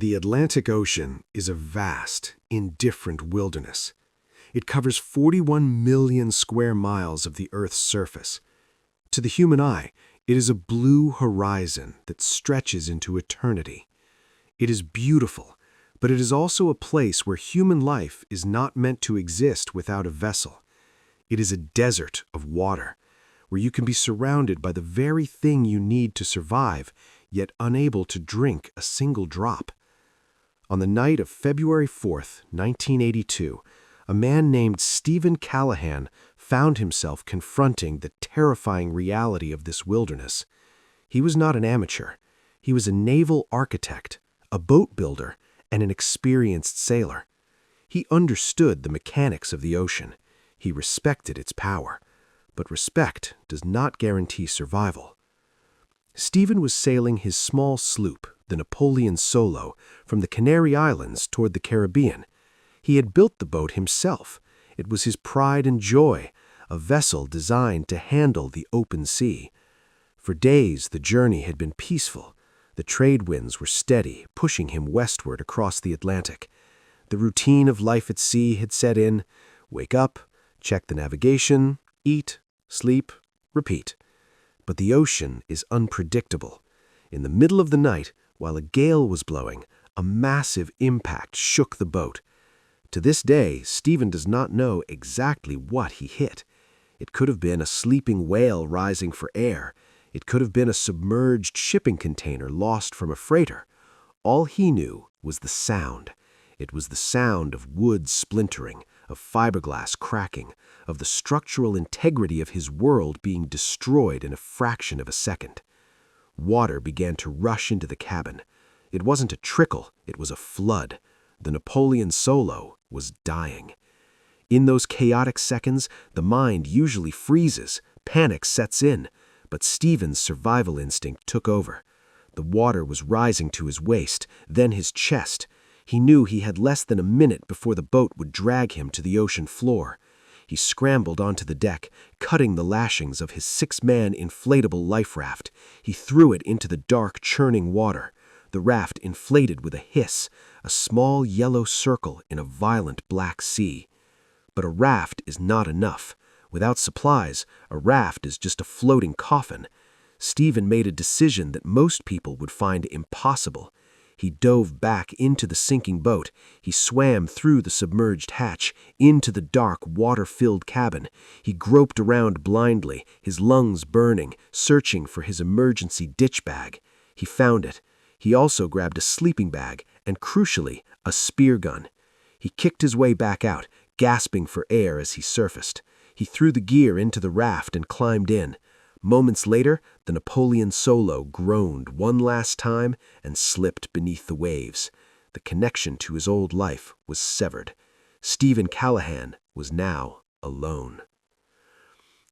The Atlantic Ocean is a vast, indifferent wilderness. It covers 41 million square miles of the Earth's surface. To the human eye, it is a blue horizon that stretches into eternity. It is beautiful, but it is also a place where human life is not meant to exist without a vessel. It is a desert of water, where you can be surrounded by the very thing you need to survive, yet unable to drink a single drop. On the night of February 4th, 1982, a man named Stephen Callahan found himself confronting the terrifying reality of this wilderness. He was not an amateur. He was a naval architect, a boat builder, and an experienced sailor. He understood the mechanics of the ocean. He respected its power. But respect does not guarantee survival. Stephen was sailing his small sloop, the Napoleon Solo, from the Canary Islands toward the Caribbean. He had built the boat himself. It was his pride and joy, a vessel designed to handle the open sea. For days, the journey had been peaceful. The trade winds were steady, pushing him westward across the Atlantic. The routine of life at sea had set in. Wake up, check the navigation, eat, sleep, repeat. But the ocean is unpredictable. In the middle of the night, while a gale was blowing, a massive impact shook the boat. To this day, Stephen does not know exactly what he hit. It could have been a sleeping whale rising for air. It could have been a submerged shipping container lost from a freighter. All he knew was the sound. It was the sound of wood splintering, of fiberglass cracking, of the structural integrity of his world being destroyed in a fraction of a second. Water began to rush into the cabin. It wasn't a trickle, it was a flood. The Napoleon Solo was dying. In those chaotic seconds, the mind usually freezes, panic sets in, but Stephen's survival instinct took over. The water was rising to his waist, then his chest. He knew he had less than a minute before the boat would drag him to the ocean floor. He scrambled onto the deck, cutting the lashings of his 6-man inflatable life raft. He threw it into the dark, churning water. The raft inflated with a hiss, a small yellow circle in a violent black sea. But a raft is not enough. Without supplies, a raft is just a floating coffin. Stephen made a decision that most people would find impossible. He dove back into the sinking boat. He swam through the submerged hatch, into the dark, water-filled cabin. He groped around blindly, his lungs burning, searching for his emergency ditch bag. He found it. He also grabbed a sleeping bag and, crucially, a spear gun. He kicked his way back out, gasping for air as he surfaced. He threw the gear into the raft and climbed in. Moments later, the Napoleon Solo groaned one last time and slipped beneath the waves. The connection to his old life was severed. Stephen Callahan was now alone.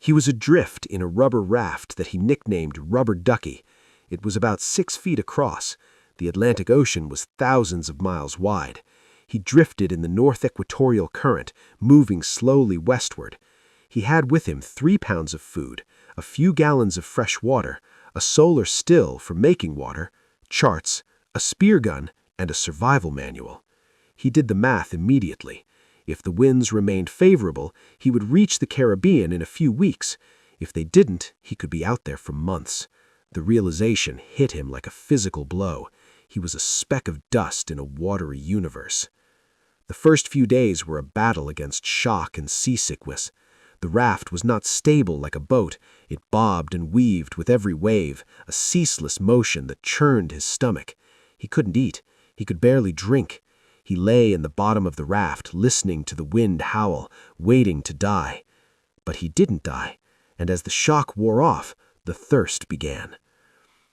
He was adrift in a rubber raft that he nicknamed Rubber Ducky. It was about 6 feet across. The Atlantic Ocean was thousands of miles wide. He drifted in the North Equatorial Current, moving slowly westward. He had with him 3 pounds of food, a few gallons of fresh water, a solar still for making water, charts, a spear gun, and a survival manual. He did the math immediately. If the winds remained favorable, he would reach the Caribbean in a few weeks. If they didn't, he could be out there for months. The realization hit him like a physical blow. He was a speck of dust in a watery universe. The first few days were a battle against shock and seasickness. The raft was not stable like a boat. It bobbed and weaved with every wave, a ceaseless motion that churned his stomach. He couldn't eat. He could barely drink. He lay in the bottom of the raft, listening to the wind howl, waiting to die. But he didn't die, and as the shock wore off, the thirst began.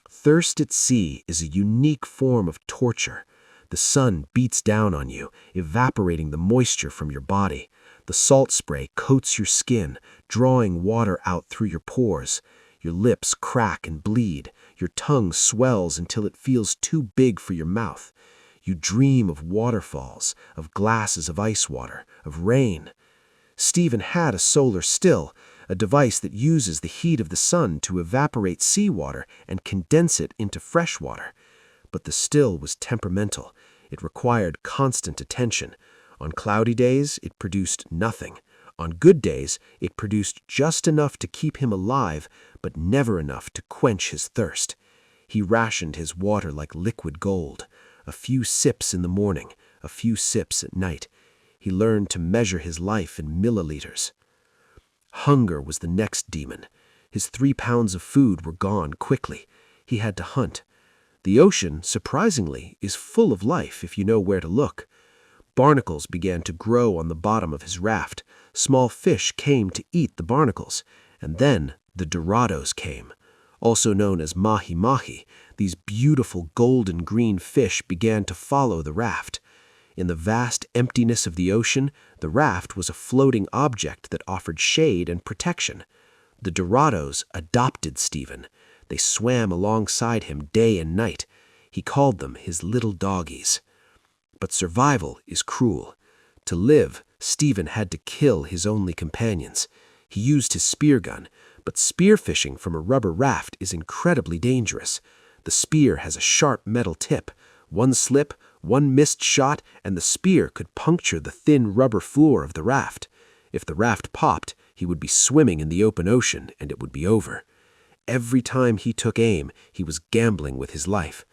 Thirst at sea is a unique form of torture. The sun beats down on you, evaporating the moisture from your body. The salt spray coats your skin, drawing water out through your pores. Your lips crack and bleed. Your tongue swells until it feels too big for your mouth. You dream of waterfalls, of glasses of ice water, of rain. Stephen had a solar still, a device that uses the heat of the sun to evaporate seawater and condense it into fresh water. But the still was temperamental. It required constant attention. On cloudy days, it produced nothing. On good days, it produced just enough to keep him alive, but never enough to quench his thirst. He rationed his water like liquid gold. A few sips in the morning, a few sips at night. He learned to measure his life in milliliters. Hunger was the next demon. His 3 pounds of food were gone quickly. He had to hunt. The ocean, surprisingly, is full of life if you know where to look. Barnacles began to grow on the bottom of his raft. Small fish came to eat the barnacles. And then the dorados came. Also known as mahi-mahi, these beautiful golden-green fish began to follow the raft. In the vast emptiness of the ocean, the raft was a floating object that offered shade and protection. The dorados adopted Stephen. They swam alongside him day and night. He called them his little doggies. But survival is cruel. To live, Stephen had to kill his only companions. He used his spear gun, but spearfishing from a rubber raft is incredibly dangerous. The spear has a sharp metal tip. One slip, one missed shot, and the spear could puncture the thin rubber floor of the raft. If the raft popped, he would be swimming in the open ocean, and it would be over. Every time he took aim, he was gambling with his life.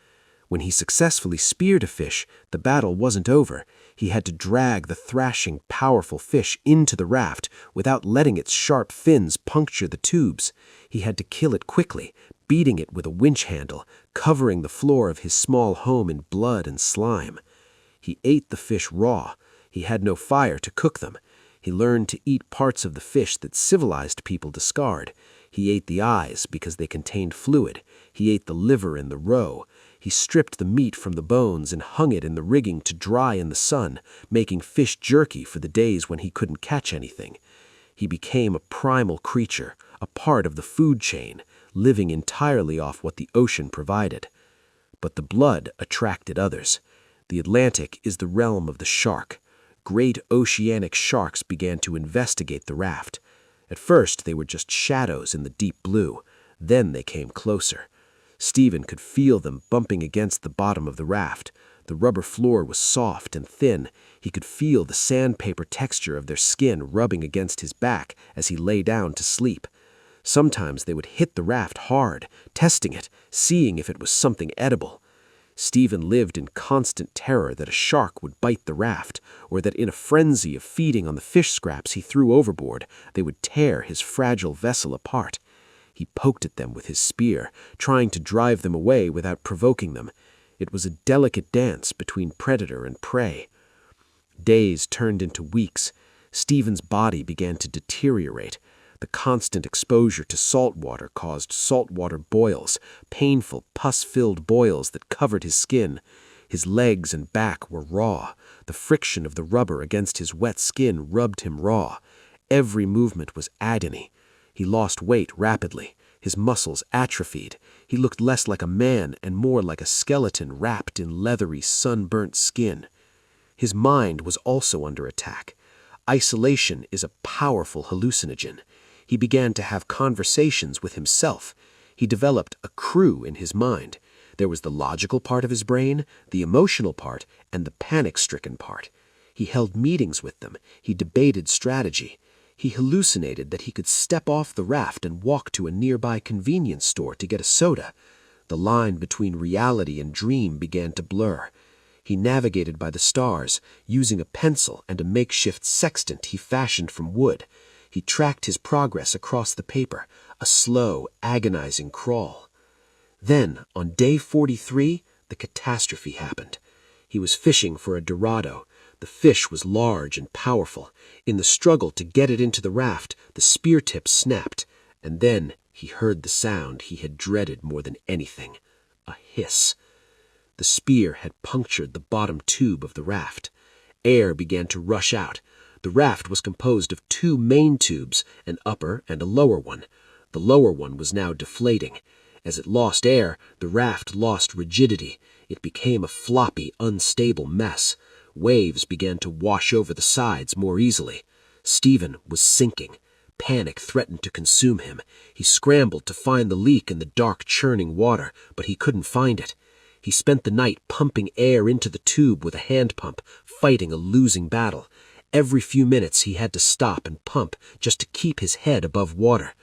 When he successfully speared a fish, the battle wasn't over. He had to drag the thrashing, powerful fish into the raft without letting its sharp fins puncture the tubes. He had to kill it quickly, beating it with a winch handle, covering the floor of his small home in blood and slime. He ate the fish raw. He had no fire to cook them. He learned to eat parts of the fish that civilized people discard. He ate the eyes because they contained fluid. He ate the liver and the roe. He stripped the meat from the bones and hung it in the rigging to dry in the sun, making fish jerky for the days when he couldn't catch anything. He became a primal creature, a part of the food chain, living entirely off what the ocean provided. But the blood attracted others. The Atlantic is the realm of the shark. Great oceanic sharks began to investigate the raft. At first, they were just shadows in the deep blue. Then they came closer. Stephen could feel them bumping against the bottom of the raft. The rubber floor was soft and thin. He could feel the sandpaper texture of their skin rubbing against his back as he lay down to sleep. Sometimes they would hit the raft hard, testing it, seeing if it was something edible. Stephen lived in constant terror that a shark would bite the raft, or that in a frenzy of feeding on the fish scraps he threw overboard, they would tear his fragile vessel apart. He poked at them with his spear, trying to drive them away without provoking them. It was a delicate dance between predator and prey. Days turned into weeks. Stephen's body began to deteriorate. The constant exposure to salt water caused saltwater boils, painful, pus-filled boils that covered his skin. His legs and back were raw. The friction of the rubber against his wet skin rubbed him raw. Every movement was agony. He lost weight rapidly. His muscles atrophied. He looked less like a man and more like a skeleton wrapped in leathery, sunburnt skin. His mind was also under attack. Isolation is a powerful hallucinogen. He began to have conversations with himself. He developed a crew in his mind. There was the logical part of his brain, the emotional part, and the panic-stricken part. He held meetings with them. He debated strategy. He hallucinated that he could step off the raft and walk to a nearby convenience store to get a soda. The line between reality and dream began to blur. He navigated by the stars, using a pencil and a makeshift sextant he fashioned from wood. He tracked his progress across the paper, a slow, agonizing crawl. Then, on day 43, the catastrophe happened. He was fishing for a dorado. The fish was large and powerful. In the struggle to get it into the raft, the spear tip snapped, and then he heard the sound he had dreaded more than anything, a hiss. The spear had punctured the bottom tube of the raft. Air began to rush out. The raft was composed of 2 main tubes, an upper and a lower one. The lower one was now deflating. As it lost air, the raft lost rigidity. It became a floppy, unstable mess. Waves began to wash over the sides more easily. Stephen was sinking. Panic threatened to consume him. He scrambled to find the leak in the dark, churning water, but he couldn't find it. He spent the night pumping air into the tube with a hand pump, fighting a losing battle. Every few minutes he had to stop and pump just to keep his head above water.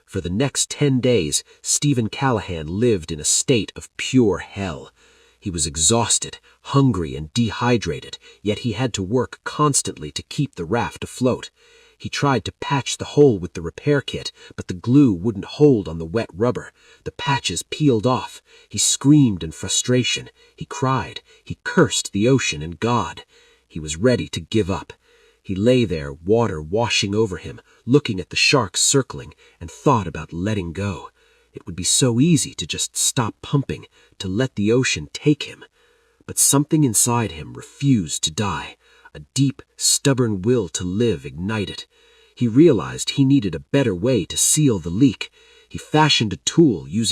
For the next 10 days, Stephen Callahan lived in a state of pure hell. He was exhausted, hungry, and dehydrated, yet he had to work constantly to keep the raft afloat. He tried to patch the hole with the repair kit, but the glue wouldn't hold on the wet rubber. The patches peeled off. He screamed in frustration. He cried. He cursed the ocean and God. He was ready to give up. He lay there, water washing over him, looking at the sharks circling, and thought about letting go. It would be so easy to just stop pumping, to let the ocean take him. But something inside him refused to die. A deep, stubborn will to live ignited. He realized he needed a better way to seal the leak. He fashioned a tool using